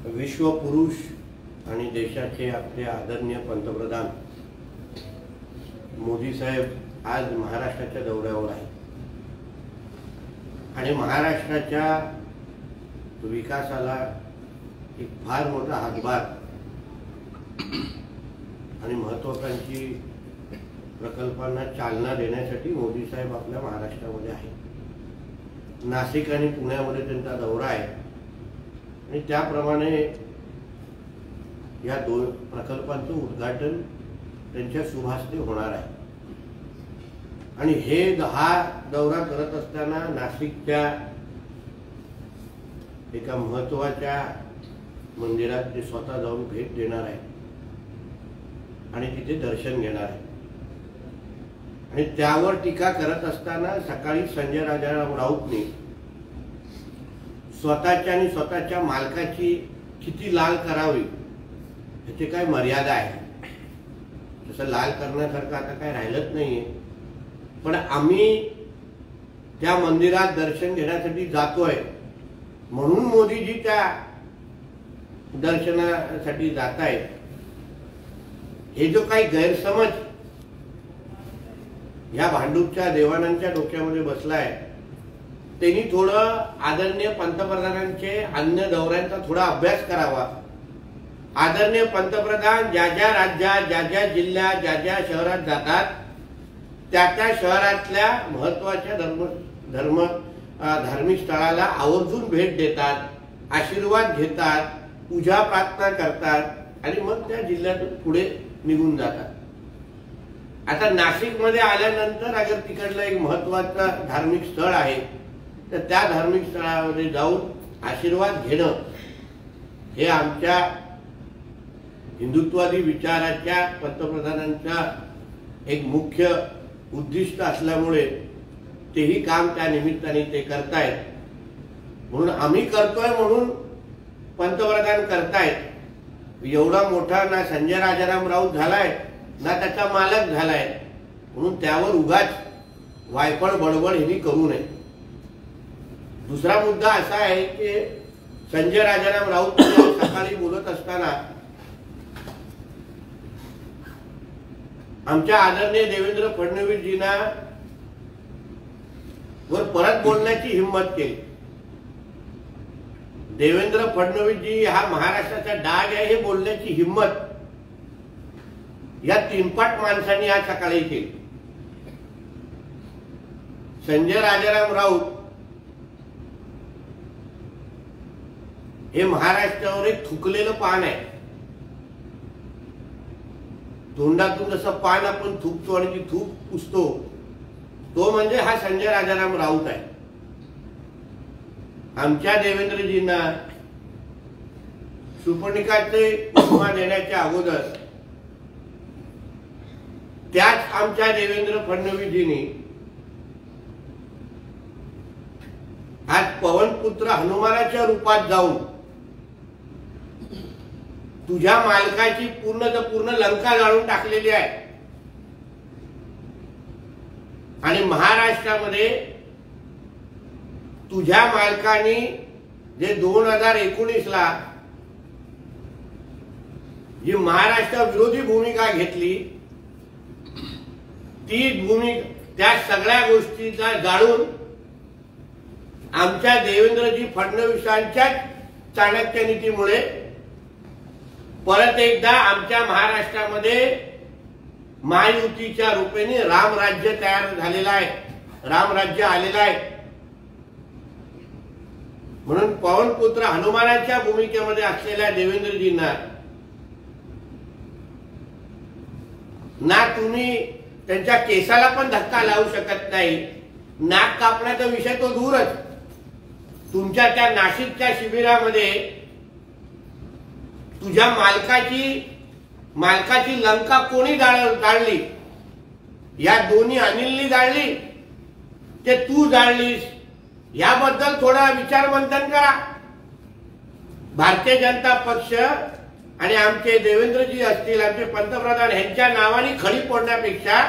विश्व पुरुष आणि देशाचे आपले आदरणीय पंतप्रधान मोदी साहेब आज महाराष्ट्राच्या दौऱ्यावर आहेत आणि महाराष्ट्राच्या विकासाला एक फार मोठा हातभार आणि महत्त्वाकांक्षी प्रकल्पांना चालना देण्यासाठी मोदी साहेब आपल्या महाराष्ट्रामध्ये आहेत। नाशिक आणि पुण्यामध्ये त्यांचा दौरा आहे आणि त्याप्रमाणे या दोन प्रकल्पांचं उद्घाटन त्यांच्या शुभास्ते होणार आहे। आणि हा दौरा करत असताना नाशिकच्या एका महत्त्वाच्या मंदिरात ते स्वतः जाऊन भेट देणार आहे आणि तिथे दर्शन घेणार आहे। आणि त्यावर टीका करत असताना सकाळी संजय राजाराम राऊतने स्वतःच्या आणि स्वतःच्या मालकाची किती लाल करावी याची काय मर्यादा आहे, तसं लाल करण्यासारखं आता काय राहिलंच नाहीये। पण आम्ही त्या मंदिरात दर्शन घेण्यासाठी जातोय म्हणून मोदीजी त्या दर्शनासाठी जात आहेत, हे जो काही गैरसमज या भांडूपच्या देवानांच्या डोक्यामध्ये बसलाय, त्यांनी थोडं आदरणीय पंतप्रधानांचे अन्य दौऱ्यांचा थोडा अभ्यास करावा। आदरणीय पंतप्रधान ज्या ज्या राज्यात, ज्या ज्या जिल्ह्यात, ज्या ज्या शहरात जातात त्या त्या शहरातल्या महत्त्वाच्या धार्मिक स्थळाला आवर्जून भेट देतात, आशीर्वाद घेतात, पूजा प्रार्थना करतात आणि मग त्या जिल्ह्यातून पुढे निघून जातात। आता नाशिकमध्ये आल्यानंतर अगर तिकडलं एक महत्त्वाचं धार्मिक स्थळ आहे तर त्या धार्मिक स्थळामध्ये जाऊन आशीर्वाद घेणं हे आमच्या हिंदुत्ववादी विचाराच्या पंतप्रधानांचा एक मुख्य उद्दिष्ट असल्यामुळे तेही काम त्या निमित्ताने ते करतायत। म्हणून आम्ही करतोय म्हणून पंतप्रधान करतायत। एवढा मोठा ना संजय राजाराम राऊत झालाय ना त्याचा मालक झालाय, म्हणून त्यावर उगाच वायफळ बडबड हे करू नये। दुसरा मुद्दा असा आहे की संजय राजाराम राऊत सकाळी बोलत असताना आमच्या आदरणीय देवेंद्र फडणवीसजींना वर परत बोलण्याची हिंमत केली। देवेंद्र फडणवीसजी हा महाराष्ट्राचा डाग आहे हे बोलण्याची हिंमत या तीनपाट माणसांनी आज सकाळी केली। संजय राजाराम राऊत हे महाराष्ट्रावर एक थुकलेलं पान आहे। तोंडातून जसं पान आपण थुकतो आणि ती थूक पुसतो, तो म्हणजे हा संजय राजाराम राऊत आहे। आमच्या देवेंद्रजींना सुपर्णिकाचे उपमा देण्याच्या अगोदर त्याच आमच्या देवेंद्र फडणवीसजींनी आज पवनपुत्र हनुमानाच्या रूपात जाऊन तुझ्या मालकाची पूर्ण लंका जाळून टाकलेली आहे आणि महाराष्ट्रामध्ये तुझ्या मालकाने जे 2019ला जी महाराष्ट्र विरोधी भूमिका घेतली ती भूमिका त्या सगळ्या गोष्टींचा जाळून आमच्या देवेंद्रजी फडणवीसांच्या चाणक्य नीतीमुळे परत एकदा आमच्या महाराष्ट्रामध्ये महायुतीच्या रूपेने रामराज्य तयार झालेला आहे, रामराज्य आलेला आहे। म्हणून पवनपुत्र हनुमानाच्या भूमिकेमध्ये असलेल्या देवेंद्रजींना ना तुम्ही त्यांच्या केसाला पण धक्का लावू शकत नाही, नाक कापण्याचा विषय तो दूरच, तुमच्या त्या नाशिकच्या शिबिरामध्ये तुझ्या मालकाची लंका कोणी जाळली? या दोन्ही अनिलनी जाळली ते तू जाळलीस? याबद्दल थोडा विचारमंथन करा। भारतीय जनता पक्ष आणि आमचे देवेंद्रजी असतील, आमचे पंतप्रधान यांच्या नावाने खडी फोडण्यापेक्षा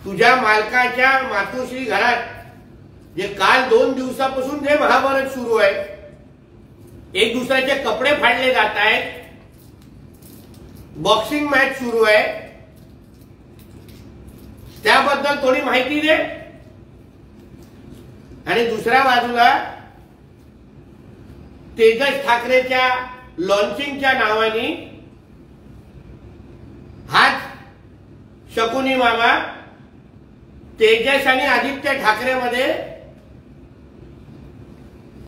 तुझ्या मालकाच्या मातोश्री घरात जे काल 2 दिवसापासून जे महाभारत सुरू आहे एक दुसऱ्याचे कपडे फाडले जात आहेत, बॉक्सिंग मॅच सुरू आहे, त्याबद्दल थोडी माहिती दे। आणि दुसऱ्या बाजूला तेजस ठाकरेच्या लॉन्चिंगच्या नावाने हाच शकुनी मामा तेजस आणि आदित्य ठाकरेमध्ये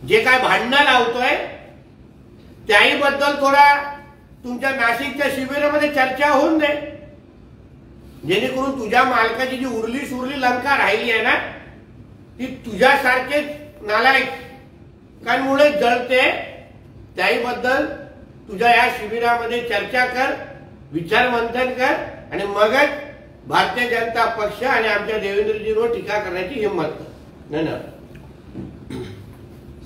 जे काय भांडणं लावतोय त्याही बद्दल थोडा तुमच्या नाशिकच्या शिबिरामध्ये चर्चा होऊन दे, जेणेकरून तुझ्या मालकाची जी उरली सुरली लंका राहिली आहे ना ती तुझ्यासारखेच नालायकांमुळे जळते, त्याही बद्दल तुझ्या या शिबिरामध्ये चर्चा कर, विचार मंथन कर आणि मगच भारतीय जनता पक्ष आणि आमच्या देवेंद्रजींवर टीका करण्याची हिंमत कर। धन्यवाद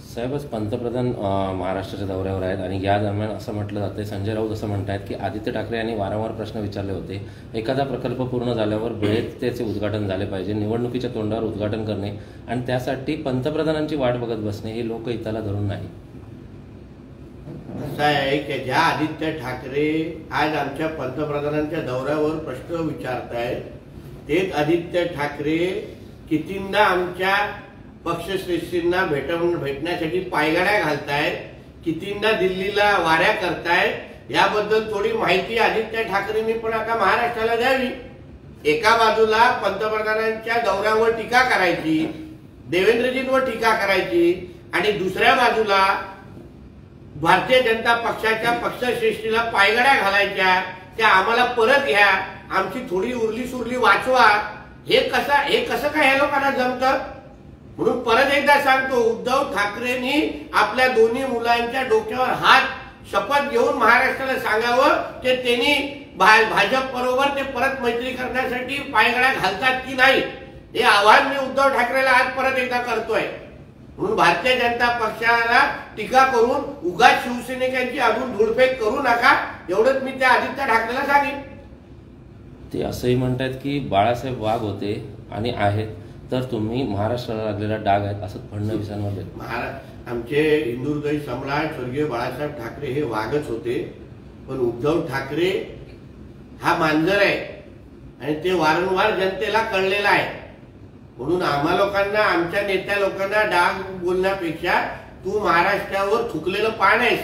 साहेबच पंतप्रधान महाराष्ट्राच्या दौऱ्यावर आहेत आणि या दरम्यान असं म्हटलं जाते, संजय राऊत असं म्हणतायत की आदित्य ठाकरे यांनी वारंवार प्रश्न विचारले होते, एखादा प्रकल्प पूर्ण झाल्यावर वेळेत त्याचे उद्घाटन झाले पाहिजे, निवडणुकीच्या तोंडावर उद्घाटन करणे आणि त्यासाठी पंतप्रधानांची वाट बघत बसणे हे लोकहिताला धरून नाही। असं आहे की ज्या आदित्य ठाकरे आज आमच्या पंतप्रधानांच्या दौऱ्यावर प्रश्न विचारतायत तेच आदित्य ठाकरे कितींदा आमच्या पक्षश्रेष्ठींना भेटण्यासाठी पायगाड्या घालतायत, कितींदा दिल्लीला वाऱ्या करतायत, याबद्दल थोडी माहिती आदित्य ठाकरेंनी पण आता महाराष्ट्राला द्यावी। एका बाजूला पंतप्रधानांच्या दौऱ्यावर टीका करायची, देवेंद्रजींवर टीका करायची आणि दुसऱ्या बाजूला भारतीय जनता पक्षाच्या पक्षश्रेष्ठीला पायगाड्या घालायच्या, त्या आम्हाला परत घ्या, आमची थोडी उरली सुरली वाचवा, हे कसं काय ह्या लोकांना जमतं? म्हणून परत एकदा सांगतो, उद्धव ठाकरेंनी आपल्या दोन्ही मुलांच्या डोक्यावर हात शपथ घेऊन महाराष्ट्राला सांगावं की त्यांनी भाजप बरोबर ते परत मैत्री करण्यासाठी पायगड्या घालतात की नाही, हे आव्हान मी उद्धव ठाकरेला आज परत एकदा करतोय। म्हणून भारतीय जनता पक्षाला टीका करून उगाच शिवसैनिकांची अजून धुळफेक करू नका, एवढंच मी त्या आदित्य ठाकरेला सांगेन। ते असंही म्हणतात की बाळासाहेब वाघ होते आणि आहेत तर तुम्ही महाराष्ट्राला लागलेला डाग आहेत असं फडणवीसांमध्ये। आमचे हिंदू हृदय सम्राट स्वर्गीय बाळासाहेब ठाकरे हे वाघच होते, पण उद्धव ठाकरे हा मांजर आहे आणि ते वारंवार जनतेला कळलेला आहे। म्हणून आम्हा लोकांना, आमच्या नेत्या लोकांना डाग बोलण्यापेक्षा तू महाराष्ट्रावर थुकलेलं पान आहेस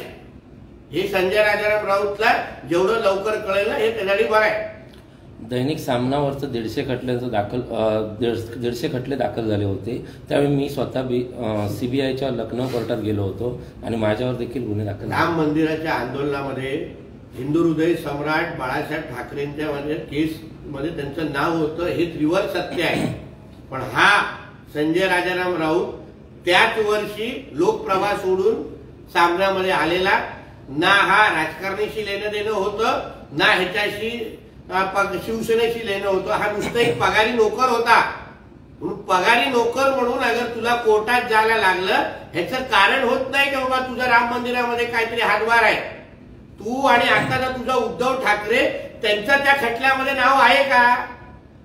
हे संजय राजाराम राऊतला जेवढं लवकर कळेल हे त्यासाठी बरं आहे। दैनिक सामनावरचं 150 खटले दाखल झाले होते, त्यावेळी मी स्वतः सीबीआयच्या लखनौ कोर्टात गेलो होतो आणि माझ्यावर देखील गुन्हे दाखल। राम मंदिराच्या आंदोलनामध्ये हिंदू हृदय सम्राट बाळासाहेब ठाकरेंच्या केस मध्ये त्यांचं नाव होतं हे त्रिवर सत्य आहे, पण हा संजय राजाराम राऊत त्याच वर्षी लोकप्रभा सोडून सामन्यामध्ये आलेला, ना हा राजकारणाशी लेणं देणं होतं ना ह्याच्याशी शिवसेनेशी लेणं होतं, हा नुसतं एक पगारी नोकर होता। म्हणून पगारी नोकर म्हणून अगर तुला कोर्टात जायला लागलं ह्याचं कारण होत नाही की बाबा तुझा राम मंदिरामध्ये काहीतरी हातभार आहे। तू आणि आता तुझा उद्धव ठाकरे त्यांचं त्या खटल्यामध्ये नाव आहे का?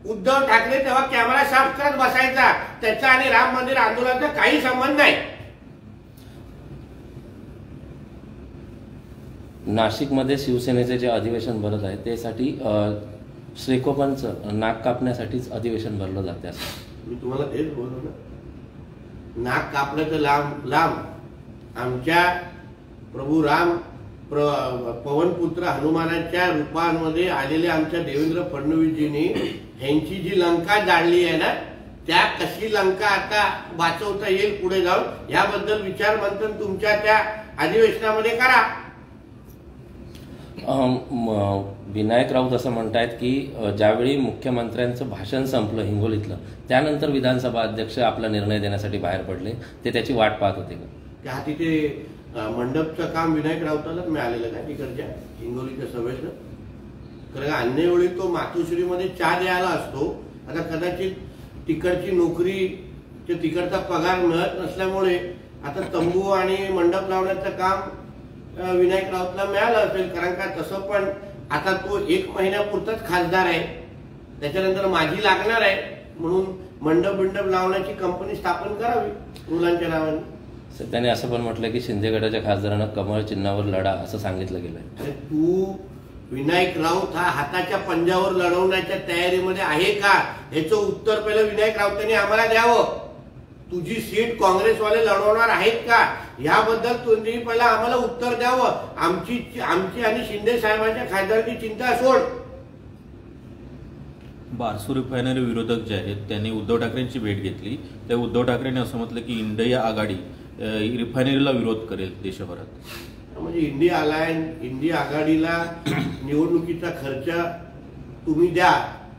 उद्धव ठाकरे तेव्हा कॅमेरा साफ करत बसायचा, त्याचा आणि राम मंदिर आंदोलनाचा काही संबंध नाही। नाशिकमध्ये शिवसेनेचे जे अधिवेशन भरत आहे त्यासाठी श्रीकोपनचं नाक कापण्यासाठीच अधिवेशन भरलं जाते असं मी तुम्हाला तेच बोललो ना, नाक कापलं तर लांब लांब। आमच्या प्रभू राम पवनपुत्र हनुमानाच्या रूपांमध्ये आलेले आमच्या देवेंद्र फडणवीसजींनी ह्यांची जी लंका जाळली आहे ना, त्या कशी लंका आता वाचवता येईल पुढे जाऊन याबद्दल विचार मंथन तुमच्या त्या अधिवेशनामध्ये करा। विनायक राऊत असं म्हणतायत की ज्यावेळी मुख्यमंत्र्यांचं भाषण संपलं हिंगोलीतलं त्यानंतर विधानसभा अध्यक्ष आपला निर्णय देण्यासाठी बाहेर पडले, ते त्याची वाट पाहत होते का? त्या तिथे मंडपचं काम विनायक राऊतालाच मिळालेलं का तिकडच्या हिंगोलीच्या सभेतलं? कारण अन्य वेळी तो मातोश्रीमध्ये चहा द्यायला असतो, आता कदाचित तिकडची नोकरी तिकडचा पगार मिळत नसल्यामुळे आता तंबू आणि मंडप लावण्याचं काम विनायक राऊतला मिळालं असेल, कारण का तसं पण आता तो 1 महिन्यापुरताच खासदार आहे, त्याच्यानंतर माझी लागणार आहे, म्हणून मंडप लावण्याची कंपनी स्थापन करावी मुलांच्या नावाने। त्याने असं पण म्हटलं की शिंदे गटाच्या खासदारांना कमळ चिन्हावर लढा असं सांगितलं गेलंय. अरे तू विनायक राऊत हा हाताच्या पंजावर लढवण्याच्या तयारीमध्ये आहे का, याचं उत्तर पहिलं विनायक राऊतांनी आम्हाला द्यावं. तुझी सीट काँग्रेसवाले लढवणार आहेत का याबद्दल तुम्ही पहिला आम्हाला उत्तर द्यावं. आमची आणि शिंदे साहेबांच्या खासदारची चिंता सोड. बारसू रिफायनरी विरोधक जे आहेत त्यांनी उद्धव ठाकरेंची भेट घेतली. त्या उद्धव ठाकरेंनी असं म्हटलं की इंडिया आघाडी रिफायनरीला विरोध करेल देशभरात. म्हणजे इंडिया आघाडीला निवडणुकीचा खर्च तुम्ही द्या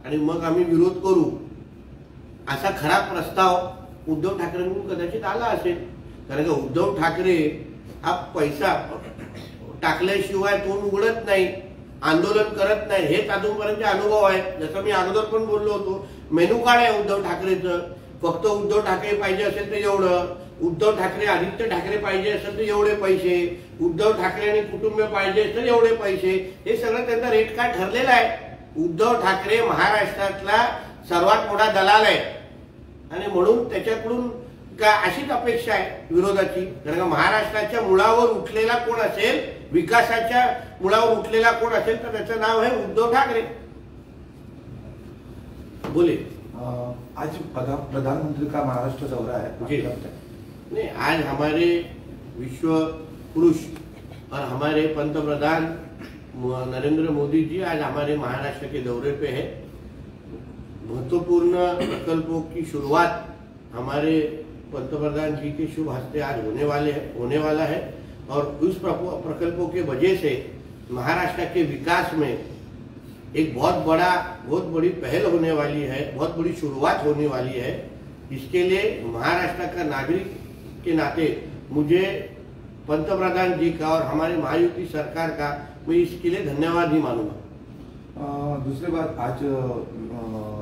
आणि मग आम्ही विरोध करू, असा खरा प्रस्ताव उद्धव ठाकरेंकडून कदाचित आला असेल. कारण का उद्धव ठाकरे हा पैसा टाकल्याशिवाय तोंड उघडत नाही, आंदोलन करत नाही, हेच अजूनपर्यंतचे अनुभव आहेत. जसं मी अगोदर पण बोललो होतो, मेनू कार्ड आहे उद्धव ठाकरेचं. फक्त उद्धव ठाकरे पाहिजे असेल तर एवढं, उद्धव ठाकरे आदित्य ठाकरे पाहिजे असेल तर एवढे पैसे, उद्धव ठाकरे आणि कुटुंब पाहिजे तर एवढे पैसे, हे सगळं त्यांचा रेट कार्ड ठरलेलं आहे. उद्धव ठाकरे महाराष्ट्रातला सर्वात मोठा दलाल आहे आणि म्हणून त्याच्याकडून का अशीच अपेक्षा आहे विरोधाची. कारण का महाराष्ट्राच्या मुळावर उठलेला कोण असेल, विकासाच्या मुळावर उठलेला कोण असेल तर त्याचं नाव आहे उद्धव ठाकरे. बोले आज प्रधानमंत्री का महाराष्ट्र दौरा है. नहीं, आज हमारे विश्व पुरुष और हमारे पंतप्रधान नरेंद्र मोदी जी आज हमारे महाराष्ट्र के दौरे पे है. महत्वपूर्ण प्रकल्पों की शुरुआत हमारे पंतप्रधान जी के शुभ हस्ते आज होने वाला है और उस प्रकल्पों के वजह से महाराष्ट्र के विकास में एक बहुत बड़ी पहल होने वाली है, बहुत बड़ी शुरुआत होने वाली है. इसके लिए महाराष्ट्र का नागरिक के नाते मुझे पंतप्रधान जी का और हमारे महायुति सरकार का मैं इसके लिए धन्यवाद ही मानूंगा. दूसरी बात, आज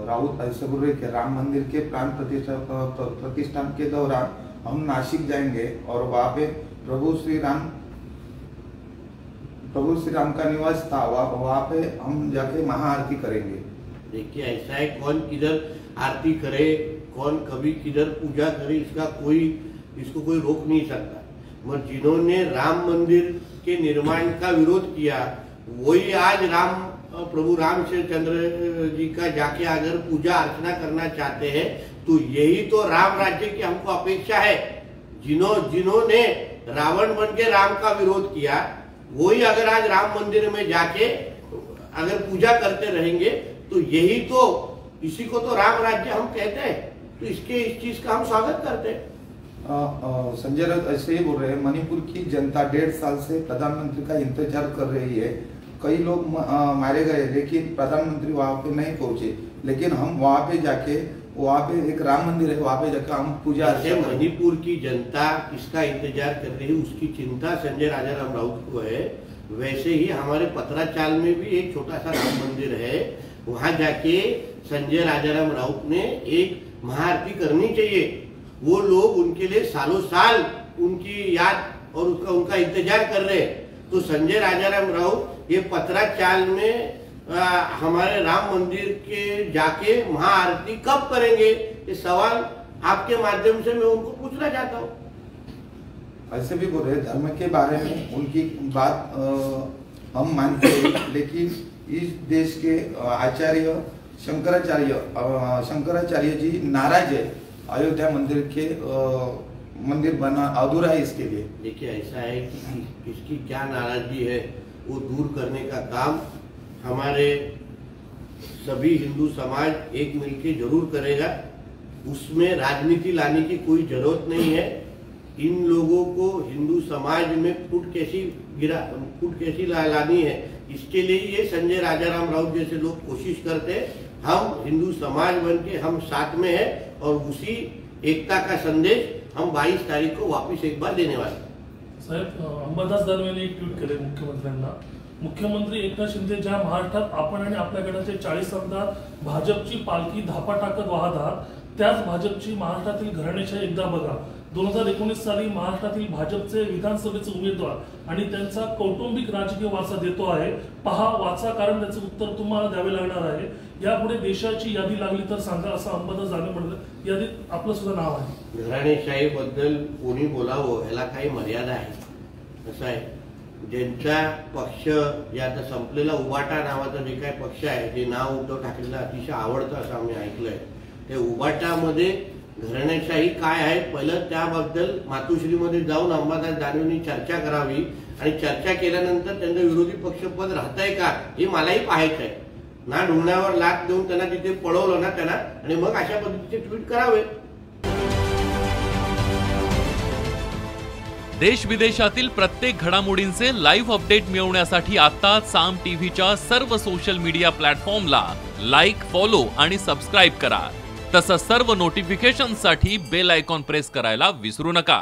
राउत ऐसे बोल रहे कि राम मंदिर के प्राण प्रतिष्ठान के दौरान हम नासिक जाएंगे और वहाँ पे प्रभु श्री राम का निवास था, वहाँ पे हम जाके महाआरती करेंगे. देखिए ऐसा है, कौन किधर आरती करे, कौन कभी किधर पूजा करे, इसको कोई रोक नहीं सकता. मगर जिन्होंने राम मंदिर के निर्माण का विरोध किया वही आज प्रभु रामचंद्र जी का जाके अगर पूजा अर्चना करना चाहते हैं तो यही तो राम राज्य की हमको अपेक्षा है. जिन्होंने रावण बन के राम का विरोध किया वही अगर आज राम मंदिर में जाके अगर पूजा करते रहेंगे तो यही तो, इसी को तो राम राज्य हम कहते हैं. तो इस चीज का हम स्वागत करते हैं. संजय राउत ऐसे ही बोल रहे हैं, मणिपुर की जनता 1.5 साल से प्रधानमंत्री का इंतजार कर रही है. कई लोग मारे गए लेकिन प्रधानमंत्री वहाँ पे नहीं पहुंचे, लेकिन हम वहाँ पे जाके, वहाँ पे एक राम मंदिर है, वहाँ पे जाकर हम पूजा. मणिपुर की जनता किसका इंतजार कर रही है उसकी चिंता संजय राजाराम राउत को है. वैसे ही हमारे पत्राचाल में भी एक छोटा सा राम मंदिर है, वहां जाके संजय राजाराम राउत ने एक महाआरती करनी चाहिए. वो लोग उनके लिए सालों साल उनकी याद और उनका इंतजार कर रहे हैं. तो संजय राजाराम राउत ये पत्राचाल में हमारे राम मंदिर के जाके महाआरती कब करेंगे, ये सवाल आपके माध्यम से मैं उनको पूछना चाहता हूँ. ऐसे भी बोल रहे धर्म के बारे में उनकी बात हम मानते हैं, लेकिन इस देश के आचार्य शंकराचार्य जी नाराज है. अयोध्या मंदिर बना अधूरा है इसके लिए. देखिए ऐसा है कि किसकी क्या नाराजगी है वो दूर करने का काम हमारे सभी हिंदू समाज एक मिलके जरूर करेगा. उसमें राजनीति लाने की कोई जरूरत नहीं है. इन लोगों को हिंदू समाज में फूट कैसी लानी है, इसके लिए ये संजय राजाराम राउत जैसे लोग कोशिश करते हैं. हम हिंदू समाज बन के हम साथ में हैं और उसी एकता का संदेश हम 22 तारीख को वापस एक बार देने वाले. साहेब, अंबादास दानवेने एक ट्विट केले मुख्यमंत्र्यांना. मुख्यमंत्री एकनाथ शिंदे ज्या महाराष्ट्रात आपण आणि आपल्या गटाचे 40 आमदार भाजपची पालखी धापा टाकत वाहत आहात, त्याच भाजपची महाराष्ट्रातील घराणेशाही एकदा बघा. 2019 साली महाराष्ट्रातील भाजपचे विधानसभेचे उमेदवार आणि त्यांचा कौटुंबिक राजकीय वारसा देतो आहे, पहा वाचा, कारण त्याचं उत्तर तुम्हाला द्यावे लागणार आहे. यापुढे देशाची यादी लागली तर सांगा, असं अंबादास दानवे म्हणाले. यादीत आपलं सुद्धा नाव आहे. घराणेशाही बद्दल कोणी बोलावं याला काही मर्यादा आहे. कसं आहे, ज्यांचा पक्ष जे आता संपलेला उबाटा नावाचा जे काही पक्ष आहे, जे नाव उद्धव ठाकरेंना अतिशय आवडतं असं आम्ही ऐकलंय, ते उबाटामध्ये घराणेशाही काय आहे पहिलं त्याबद्दल मातोश्रीमध्ये जाऊन अंबादास दानवेंनी चर्चा करावी आणि चर्चा केल्यानंतर त्यांचं विरोधी पक्षपद राहतंय का हे मलाही पाहायचं आहे. ना ढुंगणावर लाथ देऊन त्यांना तिथे पळवलं ना त्यांना, आणि मग अशा पद्धतीचे ट्विट करावे. देश विदेशातील प्रत्येक घडामोडींचे लाईव्ह अपडेट मिळवण्यासाठी आता साम टीव्हीच्या सर्व सोशल मीडिया प्लॅटफॉर्मला लाईक, फॉलो आणि सबस्क्राईब करा. तसंच सर्व नोटिफिकेशनसाठी बेल आयकॉन प्रेस करायला विसरू नका.